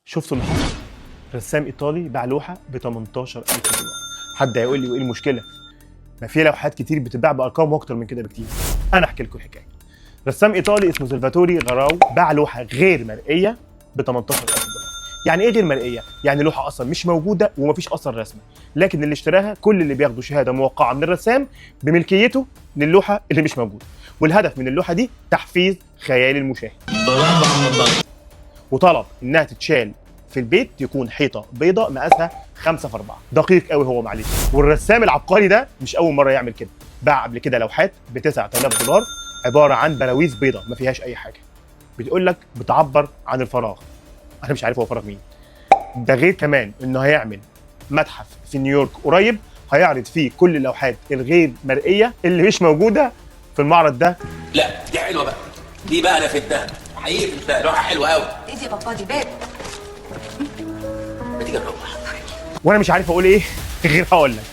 شفتوا اللي حصل؟ رسام ايطالي باع لوحه ب 18000 دولار. حد هيقول لي وايه المشكله؟ ما في لوحات كتير بتتباع بارقام اكتر من كده بكتير. انا احكي لكم الحكايه. رسام ايطالي اسمه سلفاتوري غراو باع لوحه غير مرئيه ب 18000 دولار. يعني ايه غير مرئيه؟ يعني لوحه اصلا مش موجوده ومفيش اصلا رسمه، لكن اللي اشتراها كل اللي بياخدوا شهاده موقعه من الرسام بملكيته للوحه اللي مش موجوده. والهدف من اللوحه دي تحفيز خيال المشاهد. وطلب انها تتشال في البيت، يكون حيطه بيضاء مقاسها 5x4. دقيق قوي هو معلش. والرسام العبقري ده مش اول مره يعمل كده، باع قبل كده لوحات ب 9000 دولار عباره عن براويز بيضاء ما فيهاش اي حاجه، بتقول لك بتعبر عن الفراغ. انا مش عارف هو فراغ مين. ده غير كمان انه هيعمل متحف في نيويورك قريب هيعرض فيه كل اللوحات الغير مرئيه اللي مش موجوده في المعرض ده. لا دي حلوه بقى، دي بقى انا فدتها حقيقي، فدتها لوحه حلوه قوي. ايه دي يا بابا؟ دي باب. ما تيجي نروح. وانا مش عارف اقول ايه غير هقول لك